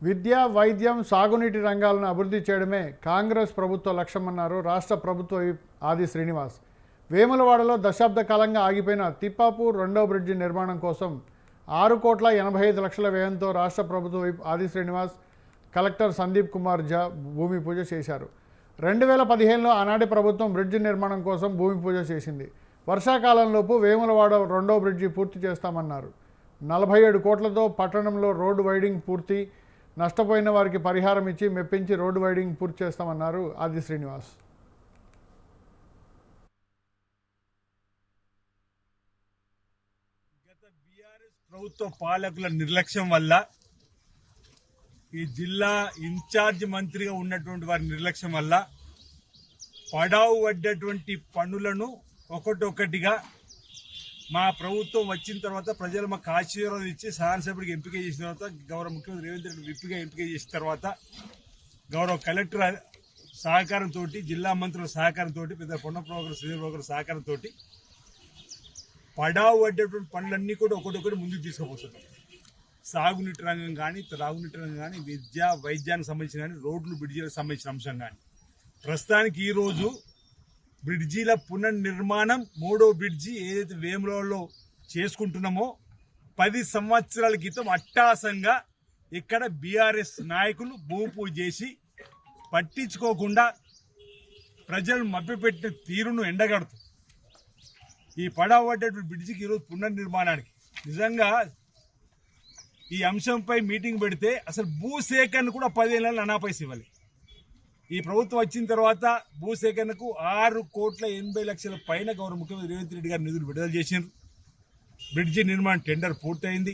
విద్య, వైద్యం, సాగునీటి రంగాలను అభివృద్ధి చేయడమే కాంగ్రెస్ ప్రభుత్వ లక్ష్యమన్నారు రాష్ట్ర ప్రభుత్వ విప్ ఆది శ్రీనివాస్. వేములవాడలో దశాబ్ద కాలంగా ఆగిపోయిన తిప్పాపూర్ రెండో బ్రిడ్జి నిర్మాణం కోసం 6,85,00,000 వ్యయంతో రాష్ట్ర ప్రభుత్వ విప్ ఆది శ్రీనివాస్, కలెక్టర్ సందీప్ కుమార్ ఝా భూమి పూజ చేశారు. 2015లో ఆనాటి ప్రభుత్వం బ్రిడ్జి నిర్మాణం కోసం భూమి పూజ చేసింది. వర్షాకాలంలోపు వేములవాడ రెండో బ్రిడ్జి పూర్తి చేస్తామన్నారు. 47 కోట్లతో పట్టణంలో రోడ్డు వైడింగ్ పూర్తి, నష్టపోయిన వారికి పరిహారం ఇచ్చి మెప్పించి రోడ్డు వైడింగ్ పూర్తి చేస్తామన్నారు ఆది శ్రీనివాస్. గత బీఆర్ఎస్ ప్రభుత్వ పాలకుల నిర్లక్ష్యం వల్ల ఈ జిల్లా ఇన్ఛార్జ్ మంత్రిగా ఉన్నటువంటి వారి నిర్లక్ష్యం వల్ల పడావు పడ్డటువంటి పనులను ఒకటొక్కటిగా మా ప్రభుత్వం వచ్చిన తర్వాత ప్రజలు మాకు ఆశీర్వాదం ఇచ్చి శాసనసభ్యుడికి ఎంపిక చేసిన తర్వాత, గౌరవ ముఖ్యమంత్రి రేవంత్ రెడ్డి విప్పిగా ఎంపిక చేసిన తర్వాత, గౌరవ కలెక్టర్ సహకారంతో, జిల్లా మంత్రుల సహకారంతో, పెద్ద పొన్న ప్రోగ్రాం శ్రీధర్ ప్రోగ్రాం సహకారంతో పడావు పడ్డటువంటి పనులన్నీ కూడా ఒకటొకటి ముందుకు తీసుకుపోతున్నాం. సాగునీటి రంగం కానీ, త్రాగునీటి రంగం కానీ, విద్య, వైద్యానికి సంబంధించిన కానీ, రోడ్లు, బ్రిడ్జీలకు సంబంధించిన అంశం కానీ. ప్రస్తుతానికి ఈరోజు బ్రిడ్జీల పునర్నిర్మాణం, 3వ బ్రిడ్జి ఏదైతే వేములవాడలో చేసుకుంటున్నామో 10 సంవత్సరాల క్రితం అట్టాసంగా ఇక్కడ బీఆర్ఎస్ నాయకులు భూమి పూజ చేసి పట్టించుకోకుండా ప్రజలు మభ్యపెట్టిన తీరును ఎండగడుతూ ఈ పడవబడ్డటువంటి బ్రిడ్జికి ఈరోజు పునర్నిర్మాణానికి నిజంగా ఈ అంశంపై మీటింగ్ పెడితే అసలు భూసేకరణ కూడా 10 ఏళ్ళ అనాపైసి ఇవ్వాలి. ఈ ప్రభుత్వం వచ్చిన తర్వాత భూసేకరణకు 6,80,00,000 పైన గౌరవ ముఖ్యమంత్రి రేవంత్ రెడ్డి గారు నిధులు విడుదల చేసినారు. బ్రిడ్జి నిర్మాణ టెండర్ పూర్తయింది.